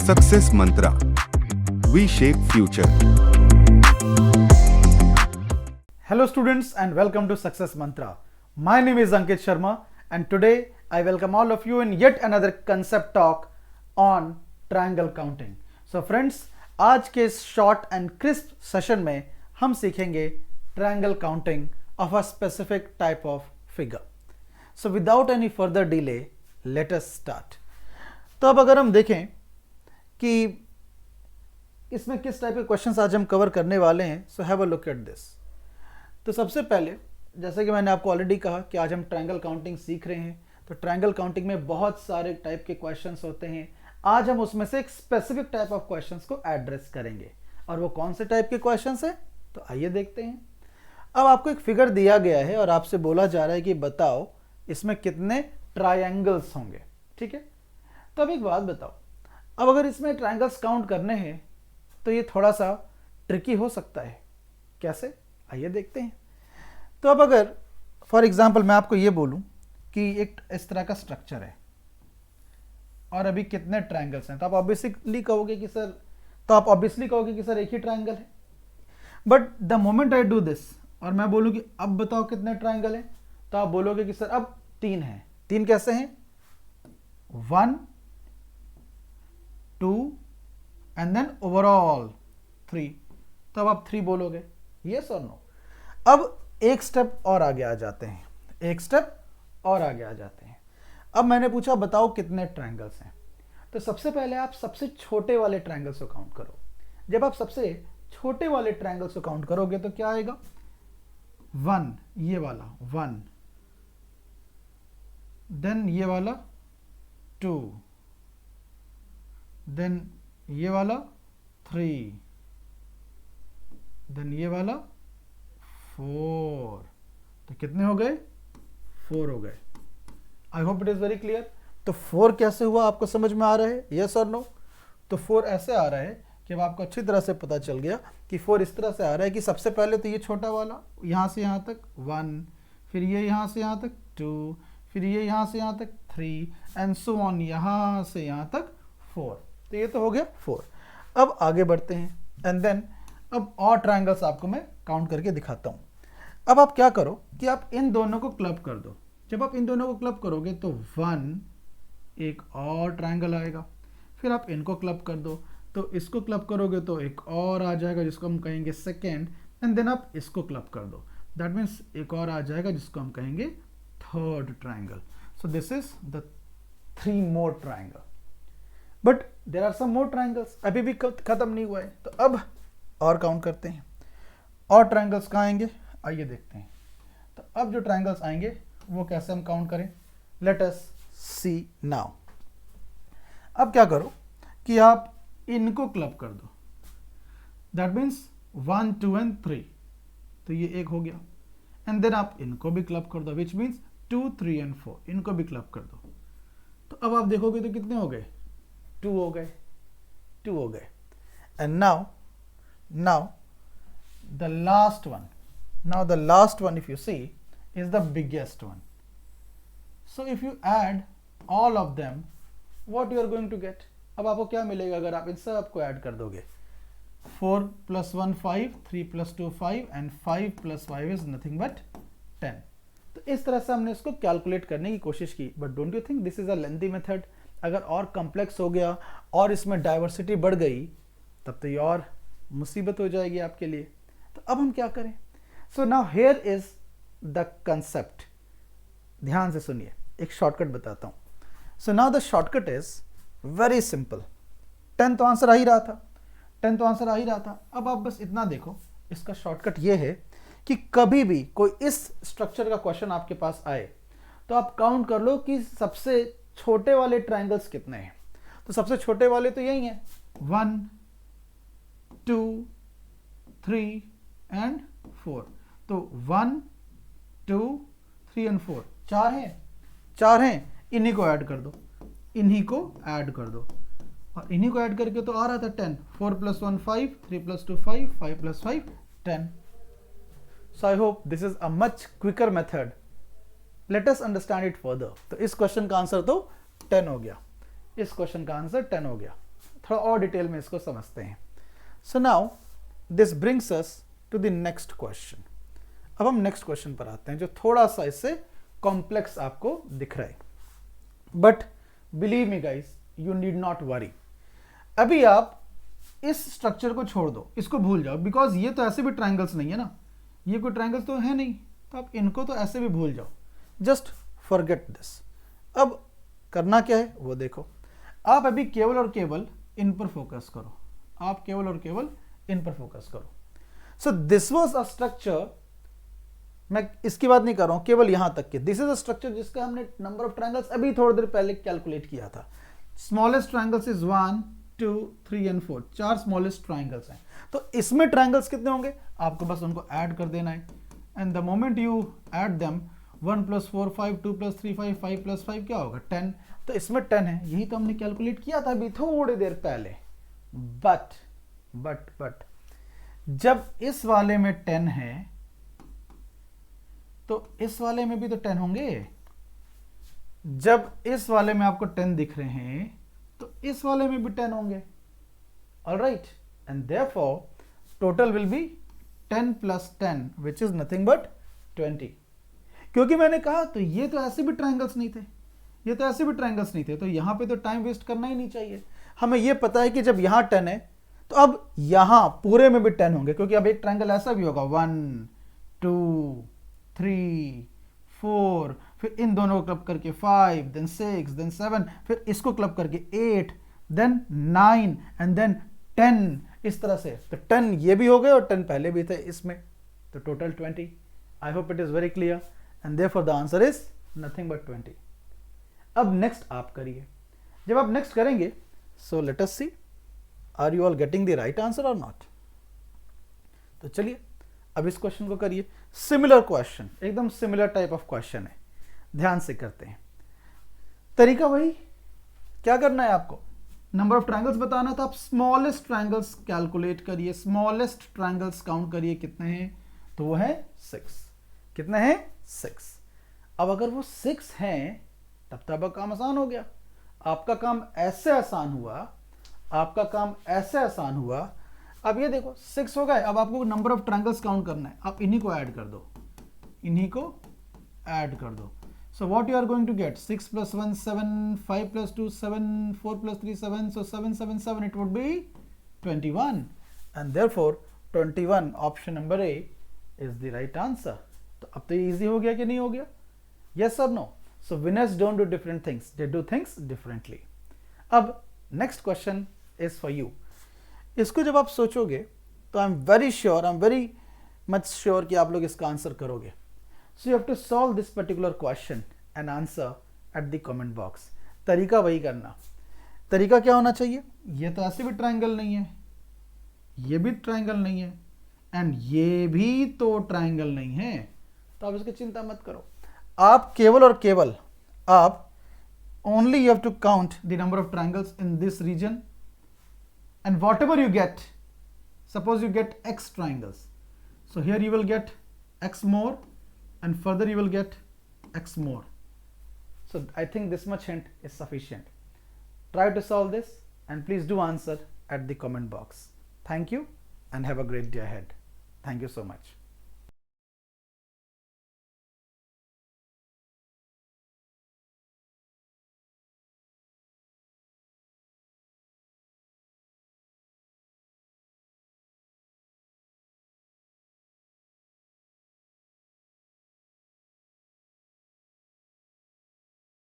Success Mantra. We shape future. Hello students and welcome to Success Mantra. My name is Ankit Sharma and today I welcome all of you in yet another concept talk on triangle counting. So friends, आज के इस short and crisp session में हम सीखेंगे triangle counting of a specific type of figure. So without any further delay, let us start. तो अब अगर हम देखें कि इसमें किस टाइप के क्वेश्चंस आज हम कवर करने वाले हैं, so have a look at this. तो सबसे पहले, जैसे कि मैंने आपको ऑलरेडी कहा कि आज हम ट्रायंगल काउंटिंग सीख रहे हैं. तो ट्रायंगल काउंटिंग में बहुत सारे टाइप के क्वेश्चंस होते हैं. आज हम उसमें से एक स्पेसिफिक टाइप ऑफ क्वेश्चंस को एड्रेस करेंगे. और वो कौन से टाइप के क्वेश्चंस हैं, तो आइए देखते हैं. अब आपको एक फिगर दिया गया है और आपसे बोला जा रहा है कि बताओ इसमें कितने ट्रायंगल्स होंगे. ठीक है. तो अब एक बात बताओ, अब अगर इसमें ट्रायंगल्स काउंट करने हैं तो ये थोड़ा सा ट्रिकी हो सकता है. कैसे, आइए देखते हैं. तो अब अगर फॉर एग्जांपल मैं आपको ये बोलूं कि एक इस तरह का स्ट्रक्चर है और अभी कितने ट्रायंगल्स हैं, तो आप ऑब्वियसली कहोगे कि सर एक ही ट्रायंगल है. But the moment I do this और मैं बोलूं कि अब बताओ कितने ट्रायंगल हैं, तो आप बोलोगे कि सर अब 3 हैं. 3 कैसे हैं? 1 2 एंड देन ओवरऑल 3. तो अब आप 3 बोलोगे. यस और नो? अब एक स्टेप और आगे आ जाते हैं. अब मैंने पूछा बताओ कितने ट्रायंगल्स हैं. तो सबसे पहले आप सबसे छोटे वाले ट्रायंगल्स को काउंट करो. जब आप सबसे छोटे वाले ट्रायंगल्स को काउंट करोगे तो क्या आएगा? 1, ये वाला 1, देन ये वाला 2, देन ये वाला 3, देन ये वाला 4. तो कितने हो गए? 4 हो गए. आई hope it is very clear. तो 4 कैसे हुआ, आपको समझ में आ रहा है? यस और नो? तो 4 ऐसे आ रहा है कि अब आपको अच्छी तरह से पता चल गया कि 4 इस तरह से आ रहा है कि सबसे पहले तो ये छोटा वाला यहाँ से यहाँ तक 1, फिर ये यहाँ से यहाँ तक 2, फिर ये यहाँ से यहाँ तक 3 एंड सो ऑन, यहाँ से यहाँ तक 4. तो ये तो हो गया 4. अब आगे बढ़ते हैं एंड देन अब और ट्रायंगल्स आपको मैं काउंट करके दिखाता हूँ. अब आप क्या करो कि आप इन दोनों को क्लब कर दो. जब आप इन दोनों को क्लब करोगे तो 1 एक और ट्रायंगल आएगा. फिर आप इनको क्लब कर दो, तो इसको क्लब करोगे तो एक और आ जाएगा जिसको हम कहेंगे सेकेंड. एंड देन आप इसको क्लब कर दो, दैट मीन्स एक और आ जाएगा जिसको हम कहेंगे third triangle. So this is the 3 more triangle. But there are some more triangles, अभी भी खत्म नहीं हुआ है. तो अब और काउंट करते हैं. और ट्रायंगल्स कहाँ आएंगे, आइए देखते हैं. तो अब जो ट्रायंगल्स आएंगे वो कैसे हम काउंट करें, लेट अस सी नाउ. अब क्या करो कि आप इनको क्लब कर दो, दैट मीन्स 1 2 एंड 3. तो ये एक हो गया. एंड देन आप इनको भी क्लब कर दो, विच मीन्स 2 3 एंड 4. इनको भी क्लब कर दो. तो अब आप देखोगे तो कितने हो गए? 2 हो गए. And now the last one if you see is the biggest one. So if you add all of them, what you are going to get? अब आपको क्या मिलेगा अगर आप इन सब को ऐड कर दोगे? 4 + 1 5, 3 + 2 5 and 5 + 5 is nothing but 10. तो इस तरह से हमने इसको कैलकुलेट करने की कोशिश की. But don't you think this is a lengthy method? अगर और कॉम्प्लेक्स हो गया और इसमें डाइवर्सिटी बढ़ गई तब तो ये और मुसीबत हो जाएगी आपके लिए. तो अब हम क्या करें? So now here is the concept. ध्यान से सुनिए, एक शॉर्टकट बताता हूं. So now the shortcut is very simple. 10 तो आंसर आ ही रहा था. अब आप बस इतना देखो, इसका शॉर्टकट ये है कि कभी भी कोई इस स्ट्रक्चर का क्वेश्चन आपके पास आए तो आप काउंट कर लो कि सबसे छोटे वाले ट्रायंगल्स कितने हैं. तो सबसे छोटे वाले तो यही हैं, 1 2 3 एंड 4. तो 1 2 3 एंड 4 चार हैं. इन्हीं को ऐड कर दो, और इन्हीं को ऐड करके तो आ रहा था 10. 4 + 1 5, 3 + 2 5, 5 + 5 10. So I hope this is a much quicker method. Let us understand it further. तो इस क्वेश्चन का आंसर तो 10 हो गया. थोड़ा और डिटेल में इसको समझते हैं। So now this brings us to the next question. अब हम नेक्स्ट क्वेश्चन पर आते हैं जो थोड़ा सा इससे कॉम्प्लेक्स आपको दिख रहा है, but believe me guys, you need not worry. अभी आप इस स्ट्रक्चर को छोड़ दो, इसको भूल जाओ, बिकॉज ये तो ऐसे भी ट्रायंगल्स नहीं है ना, ये कोई ट्रायंगल्स तो है नहीं, तो आप इनको तो ऐसे भी भूल जाओ, जस्ट फॉरगेट दिस। अब करना क्या है वो देखो। आप अभी केवल और केवल इन पर फोकस करो, आप केवल और केवल इन पर फोकस करो। So this was a structure, मैं इसकी बात नहीं कर रहा हूं, केवल यहां तक के, दिस इज अ स्ट्रक्चर जिसका हमने नंबर ऑफ ट्रायंगल्स अभी थोड़ी देर पहले कैलकुलेट किया था। Smallest triangles is 1 2 3 and 4, 4 smallest triangles हैं। तो इसमें ट्रायंगल्स कितने होंगे, आपको बस उनको ऐड कर देना है, and the moment you add them 1 + 4 5 2 + 3 5 5 + 5 क्या होगा 10। तो इसमें 10 है, यही तो हमने कैलकुलेट किया था अभी थोड़ी देर पहले। बट जब इस वाले में 10 है तो इस वाले में भी तो 10 होंगे। जब इस वाले में आपको 10 दिख रहे हैं तो इस वाले में भी 10 होंगे। Alright, and therefore total will be 10 + 10 which is nothing but 20। क्योंकि मैंने कहा तो ये तो ऐसे भी ट्रायंगल्स नहीं थे, ये तो ऐसे भी ट्रायंगल्स नहीं थे, तो यहां पे तो टाइम वेस्ट करना ही नहीं चाहिए। हमें ये पता है कि जब यहां 10 है तो अब यहां पूरे में भी 10 होंगे, क्योंकि अब एक ट्रायंगल ऐसा भी होगा 1 2 3 4, फिर इन दोनों को क्लब करके 5, देन 6, देन 7, फिर इसको क्लब करके 8, देन 9 एंड देन 10, इस तरह से। तो 10 ये भी हो गए और 10 पहले भी थे इसमें, तो total 20। I hope it is very clear, and therefore the answer is nothing but 20। अब नेक्स्ट आप करिए। जब आप नेक्स्ट करेंगे, so let us see are you all getting the right answer or not. तो चलिए अब इस क्वेश्चन को करिए। सिमिलर क्वेश्चन, एकदम सिमिलर टाइप ऑफ क्वेश्चन है, ध्यान से करते हैं। तरीका वही, क्या करना है आपको, नंबर ऑफ ट्रायंगल्स बताना था, आप स्मॉलेस्ट ट्रायंगल्स कैलकुलेट करिए, स्मॉलेस्ट ट्रायंगल्स काउंट करिए कितने हैं, तो वो है 6। कितने हैं 6। अब अगर वो 6 हैं तब तो आपका काम आसान हो गया, आपका काम ऐसे आसान हुआ, आपका काम ऐसे आसान हुआ। अब ये देखो 6 हो गए, अब आपको नंबर ऑफ ट्रायंगल्स काउंट करना है, आप इन्हीं को ऐड कर दो, इन्हीं को ऐड कर दो। So what you are going to get, 6 + 1 7, 5 + 2 7, 4 + 3 7, so 7 7 7, it would be 21, and therefore 21 option number A is the right answer. तो अब तो ये इजी हो गया कि नहीं हो गया, yes or no? So winners don't do different things, they do things differently. अब next question is for you. इसको जब आप सोचोगे तो I am very sure, I am very much sure कि आप लोग इसका आंसर करोगे। So you have to solve this particular question and answer at the comment box. तरीका वही करना। तरीका क्या होना चाहिए, ये तो ऐसे भी ट्रायंगल नहीं है, ये भी ट्रायंगल नहीं है, एंड ये भी तो ट्रायंगल नहीं है, तो आप इसकी चिंता मत करो। आप केवल और केवल आप only you have to count the number of triangles in this region, and whatever you get, suppose you get x triangles, so here you will get x more and further you will get x more. So I think this much hint is sufficient. Try to solve this and please do answer at the comment box. Thank you and have a great day ahead. Thank you so much.